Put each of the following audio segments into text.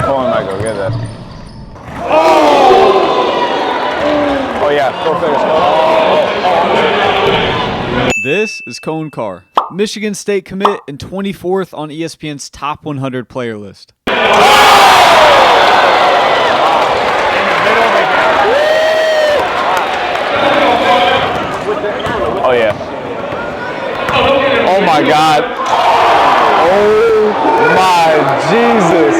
Coen might go get that. Oh yeah, go finish. This is Coen Carr, Michigan State commit and 24th on ESPN's top 100 player list. Oh yeah. Oh my God. Oh my Jesus.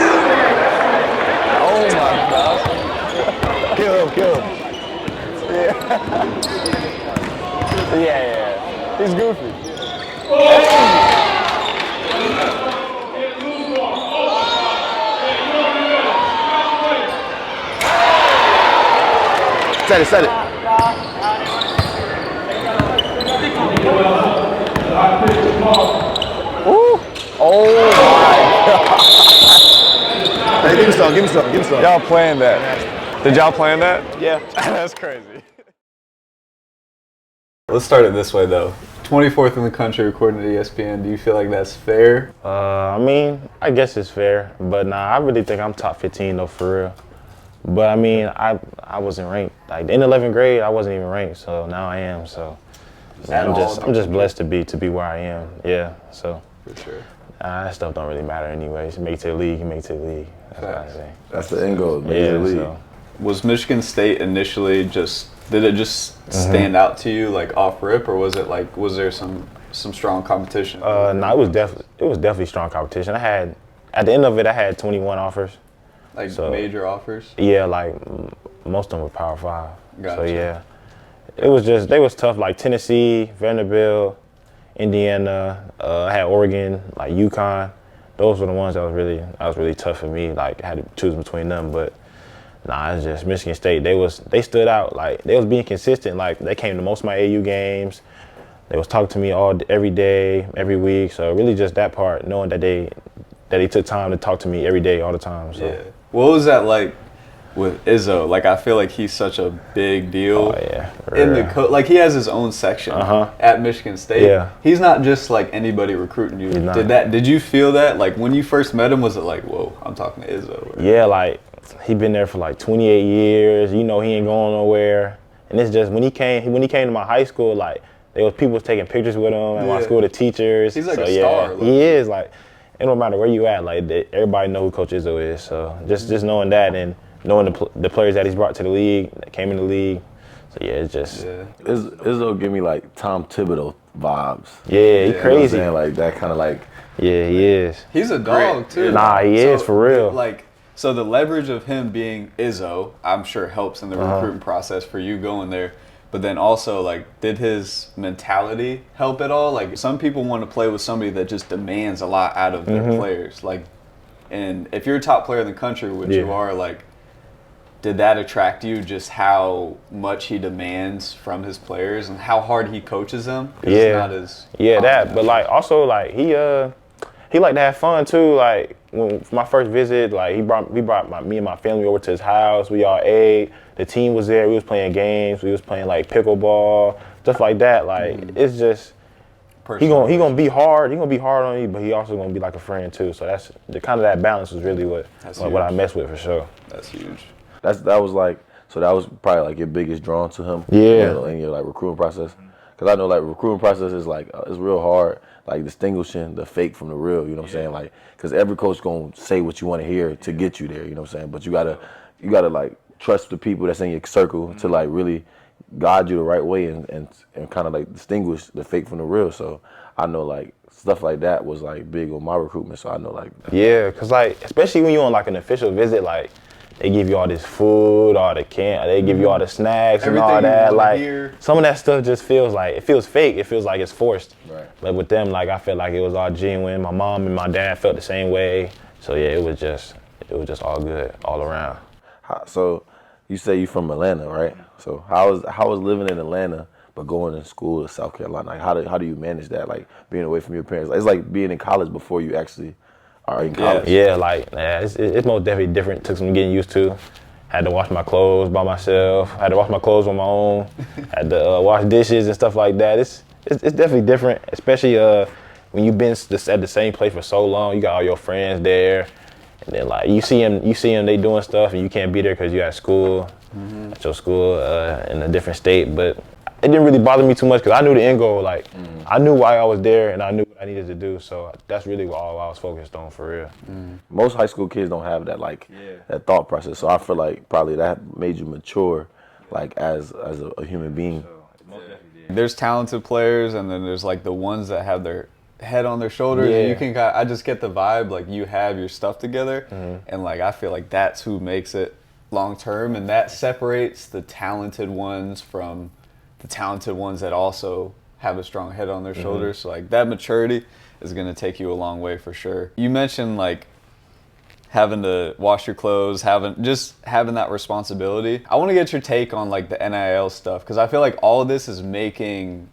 Oh my God. Kill him. Yeah. He's goofy. Set it. Ooh. Oh my God. Hey, give me some. Y'all playing that. Did y'all plan that? Yeah. That's crazy. Let's start it this way, though. 24th in the country according to ESPN. Do you feel like that's fair? I mean, I guess it's fair, but nah, I really think I'm top 15 though, for real. But I mean, I wasn't ranked. Like in 11th grade, I wasn't even ranked, so now I am. So man, I'm just blessed to be where I am. Yeah. So For sure. that stuff don't really matter anyways. Make it to the league, you make it to the league. That's what I say. That's the end goal. Make it Yeah. to the league. So. Was Michigan State initially did it just stand out to you like off rip, or was there some strong competition? No, it was definitely strong competition. At the end of it, I had 21 offers. Like so, major offers? Yeah, like most of them were Power 5. Gotcha. So yeah, they was tough. Like Tennessee, Vanderbilt, Indiana. I had Oregon, like UConn. Those were the ones that was really tough for me. Like I had to choose between them, but nah, it's just Michigan State. They stood out. Like they was being consistent. Like they came to most of my AU games. They was talking to me every day, every week. So really just that part, knowing that they took time to talk to me every day, all the time. So. Yeah. What was that like with Izzo? Like I feel like he's such a big deal. Oh yeah. Like he has his own section at Michigan State. Yeah. He's not just like anybody recruiting you. He's not. Did you feel that? Like when you first met him, was it like, whoa, I'm talking to Izzo? Yeah, like he been there for like 28 years. You know he ain't going nowhere. And it's just when he came to my high school, like there was people taking pictures with him at my school, the teachers. He's like so, a star. Yeah, he is like. It don't matter where you at, like everybody know who Coach Izzo is. So just knowing that and knowing the players that he's brought to the league, that came in the league. So yeah, it's just. Yeah. Izzo give me like Tom Thibodeau vibs. Yeah, he crazy. You know what I'm saying? Like that kind of like. Yeah, he is. He's a dog too. Nah, he is for real. So the leverage of him being Izzo, I'm sure helps in the recruiting process for you going there. But then also, like, did his mentality help at all? Like, some people want to play with somebody that just demands a lot out of their players. Like, and if you're a top player in the country, which you are, like, did that attract you? Just how much he demands from his players and how hard he coaches them? Yeah, it's not that. But like, also like he like to have fun too. Like when my first visit, like he brought me and my family over to his house. We all ate. The team was there. We was playing games. We was playing like pickleball, stuff like that. Like it's just he gonna be hard. He gonna be hard on you, but he also gonna be like a friend too. So that's the kind of that balance was really what I messed with for sure. That's huge. That was probably like your biggest draw to him. Yeah. In your like recruiting process, because I know like recruiting process is like it's real hard. Like distinguishing the fake from the real. You know what I'm saying? Like because every coach gonna say what you want to hear to get you there. You know what I'm saying? But you gotta like trust the people that's in your circle to like really guide you the right way and kind of like distinguish the fake from the real. So I know like stuff like that was like big on my recruitment. So I know like cause like especially when you on like an official visit, like they give you all this food, all the they give you all the snacks and all that. Like some of that stuff just feels fake. It feels like it's forced. Right. But with them, like I felt like it was all genuine. My mom and my dad felt the same way. So yeah, it was just all good all around. So you say you from Atlanta, right? So how was living in Atlanta but going to school in South Carolina? Like how do you manage that? Like being away from your parents. It's like being in college before you actually are in college. It's most definitely different. Took some getting used to. Had to wash my clothes by myself. Had to wash my clothes on my own. Had to wash dishes and stuff like that. It's definitely different, especially when you've been at the same place for so long. You got all your friends there. And then like you see them, they doing stuff, and you can't be there because you at school, at your school in a different state. But it didn't really bother me too much because I knew the end goal. Like I knew why I was there, and I knew what I needed to do. So that's really all I was focused on for real. Most high school kids don't have that that thought process. So I feel like probably that made you mature, like as a human being. There's talented players, and then there's like the ones that have their head on their shoulders. Yeah. And you can I just get the vibe like you have your stuff together, and like I feel like that's who makes it long term, and that separates the talented ones from the talented ones that also have a strong head on their shoulders. So like that maturity is going to take you a long way for sure. You mentioned like having to wash your clothes, having that responsibility. I want to get your take on like the NIL stuff, because I feel like all of this is making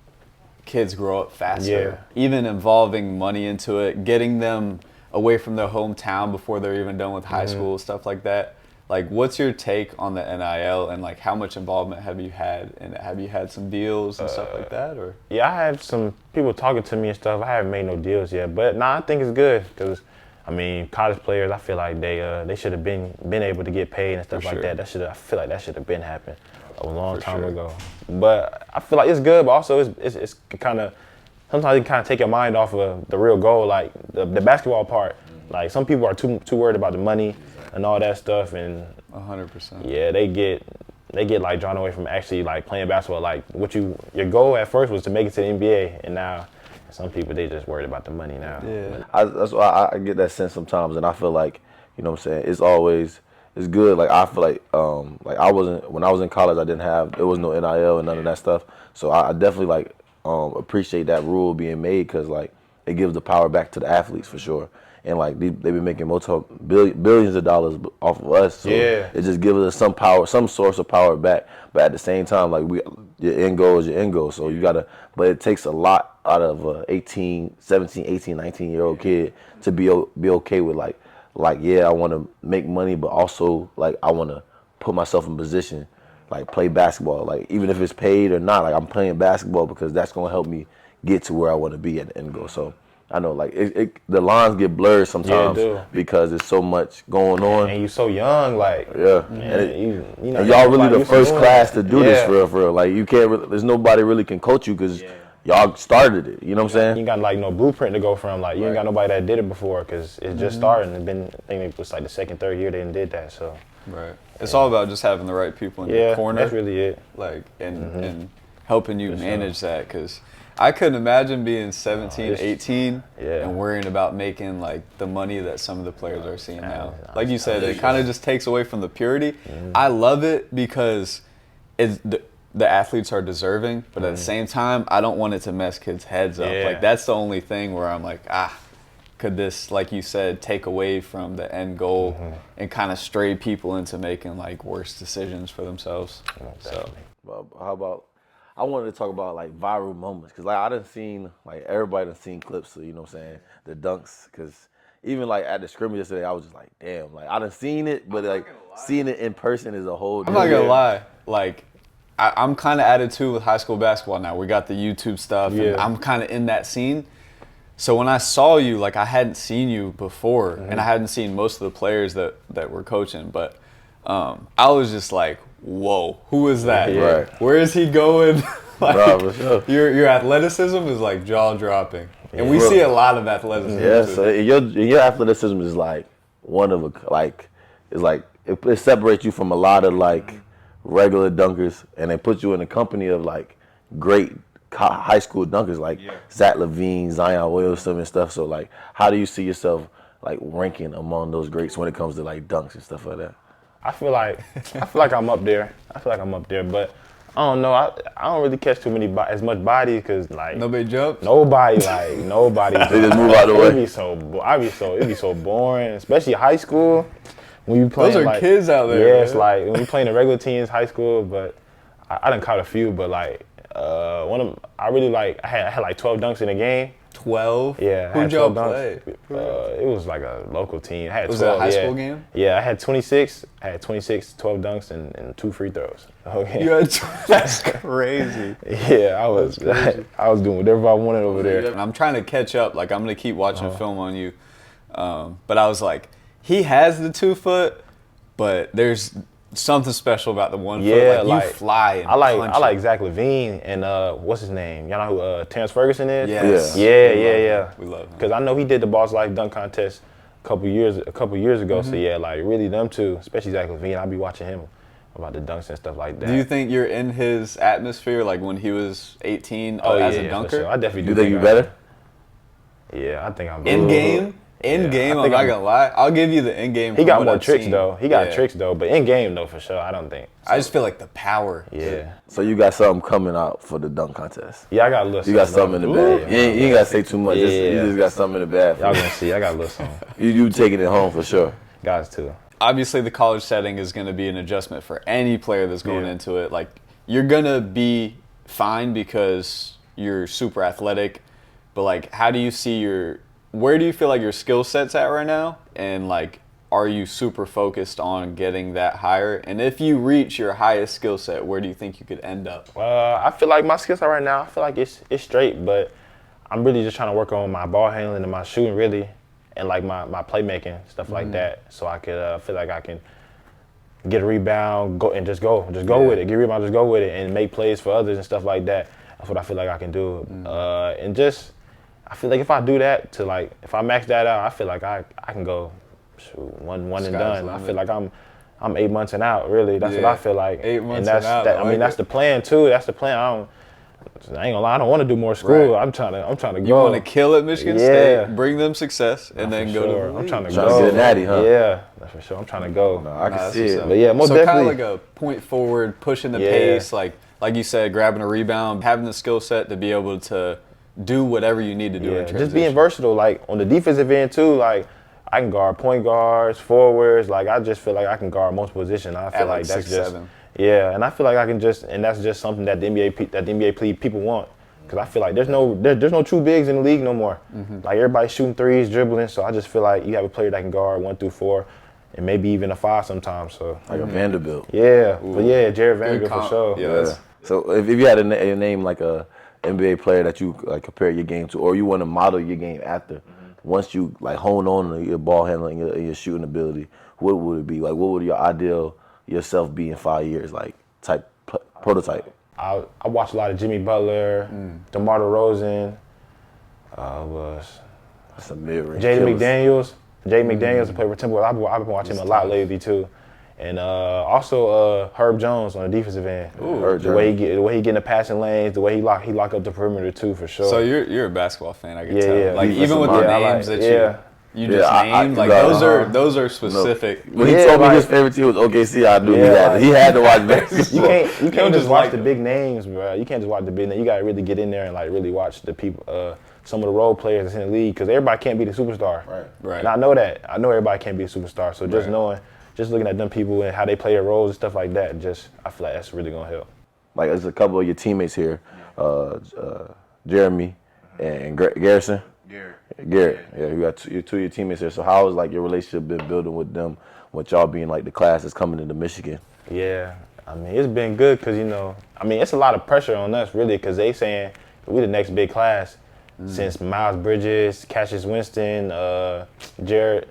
kids grow up faster. Yeah. Even involving money into it, getting them away from their hometown before they're even done with high school, stuff like that. Like, what's your take on the NIL, and like how much involvement have you had? And have you had some deals and stuff like that? Or Yeah, I had some people talking to me and stuff. I haven't made no deals yet, but I think it's good because, I mean, college players, I feel like they should have been able to get paid and stuff For like sure. that. I feel like that should have been happened a long time ago. But I feel like it's good, but also it's kind of, sometimes it can kind of take your mind off of the real goal, like the basketball part. Like some people are too worried about the money and all that stuff, and 100%. yeah, they get like drawn away from actually like playing basketball. Like your goal at first was to make it to the NBA, and now some people, they just worried about the money now. Yeah. That's why I get that sense sometimes, and I feel like, you know what I'm saying, it's good. Like I feel like when I was in college, there was no NIL and none of that stuff. So I definitely like appreciate that rule being made, because like it gives the power back to the athletes for sure. And like they've been making billions of dollars off of us, so it just gives us some power, some source of power back. But at the same time, like your end goal is your end goal, so you gotta. But it takes a lot out of a 17, 18, 19-year-old kid to be okay with like I want to make money, but also like I want to put myself in position, like play basketball, like even if it's paid or not, like I'm playing basketball because that's gonna help me get to where I want to be at the end goal. So. I know, like the lines get blurred sometimes because there's so much going on. And you so young, like and y'all really the first class to do this for real. Like you can't, there's nobody really can coach you because y'all started it. You know what I'm saying? You got like no blueprint to go from. Like you ain't got nobody that did it before, because it's just starting. I think it was like the second, third year they did that. So It's all about just having the right people in your corner. That's really it. Like and helping you manage that, because I couldn't imagine being 17, 18 and worrying about making like the money that some of the players are seeing now. Like you said, it kind of just takes away from the purity. I love it because the athletes are deserving, but at the same time, I don't want it to mess kids' heads up. Like that's the only thing where I'm like, could this, like you said, take away from the end goal and kind of stray people into making like worse decisions for themselves. So, well, how about? I wanted to talk about like viral moments, because like I done seen, like everybody done seen clips of, you know what I'm saying, the dunks, because even like at the scrimmage yesterday, I was just like, damn, like I done seen it, but like seeing it in person is a whole I'm not gonna lie, like I'm kind of added to with high school basketball now. We got the YouTube stuff, and I'm kind of in that scene. So when I saw you, like I hadn't seen you before, and I hadn't seen most of the players that were coaching, but I was just like, whoa, who is that? Right. Where is he going? Like, for sure. Your athleticism is like jaw dropping, and we see a lot of athleticism. Yeah, so your athleticism is like one of a it separates you from a lot of like regular dunkers, and it puts you in the company of like great high school dunkers like Zach LaVine, Zion Williamson, and stuff. So like, how do you see yourself like ranking among those greats when it comes to like dunks and stuff like that? I feel like I'm up there. But I don't know. I don't really catch as much body, because like Nobody jumps. nobody. They just move out the way. It'd be so boring, especially high school when you playing. Those are like, kids out there. Yeah, man. it's like when you playing the regular teams, high school. But I done caught a few. But like one of them, I really like. I had like 12 dunks in a game. 12? Yeah. I Who'd had y'all 12 play? It was like a local team. I had Was 12, it a high school game? Yeah, I had 26. 12 dunks and 2 free throws. Okay. That's crazy. Yeah, I was doing whatever I wanted over there. And I'm trying to catch up. Like, I'm going to keep watching film on you. But I was like, he has the 2 foot, but there's something special about the 1 foot. Yeah, Like, you fly and I punch like it. Zach LaVine and what's his name? Y'all know who Terrence Ferguson is? Yes. Yeah. We love him. Because I know he did the Boss Life dunk contest a couple years ago. So yeah, like really them two, especially Zach LaVine. I'll be watching him about the dunks and stuff like that. Do you think you're in his atmosphere, like when he was 18 Oh as yeah, a for dunker? sure. I definitely do. You think you better? Yeah, I think I'm In game? In game, I'm not gonna lie. I'll give you the in game. He got more tricks though. He got tricks though, but in game though for sure. I don't think. I just feel like the power. Yeah. So you got something coming out for the dunk contest. Yeah, I got a little. You got something in the bag. You ain't gotta say too much. Yeah. You just got something in the bag. Y'all gonna see. I got a little something. You taking it home for sure. Guys too. Obviously, the college setting is going to be an adjustment for any player that's going into it. Like, you're going to be fine because you're super athletic, but like, how do you see where do you feel like your skill set's at right now? And like, are you super focused on getting that higher? And if you reach your highest skill set, where do you think you could end up? I feel like my skill set right now, I feel like it's straight, but I'm really just trying to work on my ball handling and my shooting really, and like my playmaking, stuff like that, so I could feel like I can get a rebound, go with it, get a rebound, just go with it, and make plays for others and stuff like that. That's what I feel like I can do. And just, I feel like if I do that if I max that out, I feel like I can go one and done. I feel like I'm 8 months and out, really. That's what I feel like. 8 months and and out. I mean, that's the plan too. That's the plan. I ain't gonna lie, I don't want to do more school. Right. I'm trying to go. You want to kill at Michigan State, bring them success, and then go to the I'm league. trying to Trying go. to get a natty, huh? Yeah, that's for sure. I'm trying to go. No, I can That's see what's it. up. But yeah, most so definitely. kind of like a point forward, pushing the Yeah. pace, like you said, grabbing a rebound, having the skill set to be able to do whatever you need to do in transition. Just being versatile. Like on the defensive end too. Like I can guard point guards, forwards. Like I just feel like I can guard multiple positions. I feel At, like that's 6'7". Yeah, and I feel like I can and that's just something that the NBA people want. Because I feel like there's no true bigs in the league no more. Like everybody's shooting threes, dribbling. So I just feel like you have a player that can guard 1 through 4, and maybe even a 5 sometimes. So Like a Vanderbilt. yeah, but yeah, Jared Vanderbilt for comp. sure. Yeah, that's- So if you had a name like a NBA player that you like compare your game to, or you want to model your game after, once you like hone on your ball handling and your shooting ability, what would it be? Like, what would your ideal yourself be in 5 years? Like prototype. I watched a lot of Jimmy Butler, DeMar DeRozan, That's a mid-range. Jaden killers. McDaniels. Jaden McDaniels played for Timberwolves. I've been watching him a lot lately too, and also Herb Jones on the defensive end. Herb The way he get in the passing lanes, the way he lock up the perimeter too, for sure. So you're a basketball fan, I can Yeah, tell. yeah. Like Defensive even with the mind. names I like- that you just named, like those are specific. When he Yeah, told me like- his favorite team was OKC, I knew Yeah, he had to watch basketball. You can't just just watch like the them. big names, bro. You can't just watch the big names. You gotta really get in there and like really watch the people, some of the role players that's in the league, because everybody can't be the superstar. Right. And I know that. I know everybody can't be a superstar. So just looking at them people and how they play their roles and stuff like that, I feel like that's really gonna help. Like there's a couple of your teammates here, Jeremy and Garrison. Garrett, yeah, you got two of your teammates here. So how has like your relationship been building with them, with y'all being like the class that's coming into Michigan? Yeah, I mean it's been good because it's a lot of pressure on us really because they saying we the next big class since Miles Bridges, Cassius Winston, Jared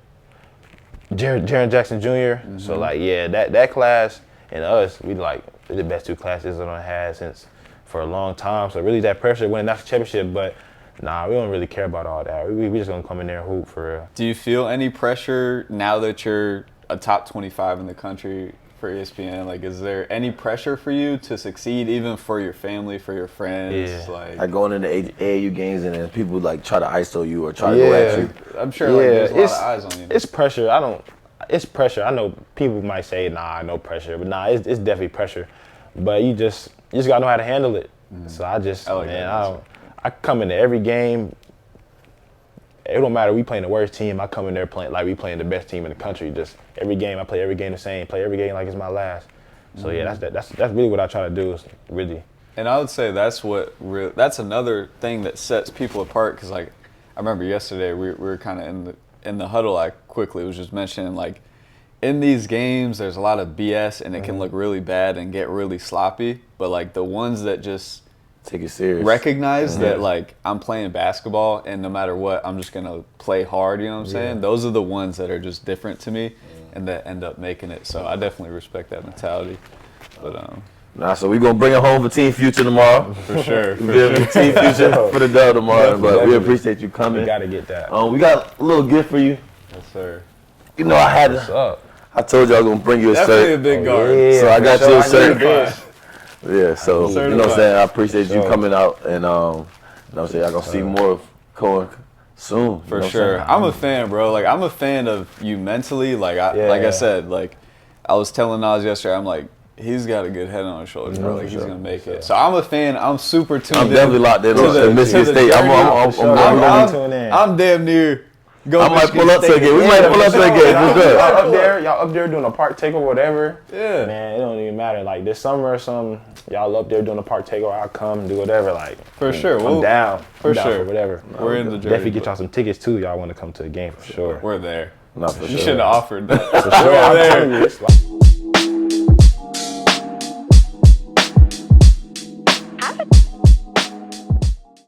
Jackson Jr. So like that class and us, we the best 2 classes that I had since for a long time. So really that pressure winning national championship, but nah, we don't really care about all that. We just gonna come in there and hoop for real. Do you feel any pressure now that you're a top 25 in the country for ESPN? Like, is there any pressure for you to succeed, even for your family, for your friends? Yeah. Like going into AAU games and then people like try to ISO you or try to go at you. I'm sure there's a lot of eyes on you. It's pressure. It's pressure. I know people might say, nah, no pressure. But nah, it's definitely pressure. But you just gotta know how to handle it. So I come into every game. It don't matter. We playing the worst team. I come in there playing like we playing the best team in the country. Just every game, I play every game the same. Play every game like it's my last. So that's really what I try to do. Is really. And I would say that's another thing that sets people apart. Because like I remember yesterday we were kind of in the huddle. I quickly was just mentioning like in these games there's a lot of BS and it can look really bad and get really sloppy. But like the ones that just Take it serious. recognize that like I'm playing basketball and no matter what, I'm just gonna play hard. You know what I'm saying? Those are the ones that are just different to me and that end up making it. So I definitely respect that mentality. But Nah, so we gonna bring it home for Team Future tomorrow. for sure. Team Future for the dub tomorrow. But we appreciate you coming. We gotta get that. We got a little gift for you. Yes, sir. You know, What's up? I told you I was gonna bring you a Definitely a shirt. big guard. Yeah, So I for got sure. you a I need shirt. this. Yeah, so you know what I'm saying? I appreciate you coming out and you know what I'm saying? I'm gonna see more of Coen soon. For sure. I'm a fan, bro. Like I'm a fan of you mentally. Like I said, like I was telling Nas yesterday, I'm like, he's got a good head on his shoulders, bro. Like he's gonna make it. So I'm a fan. I'm super tuned in. I'm definitely locked in on Michigan State. I'm damn near I might pull up to a game. We might pull up to a game. Y'all up there doing a park takeover, whatever. Yeah. Man, it don't even matter. Like this summer or something, y'all up there doing a park takeover, I'll come and do whatever. Like For sure. I'm down. For down sure. for whatever. We're in the journey. Definitely get y'all some tickets too. Y'all want to come to a game for sure. We're there. Not for You sure. should have offered that. For sure. I'm telling you, it's like.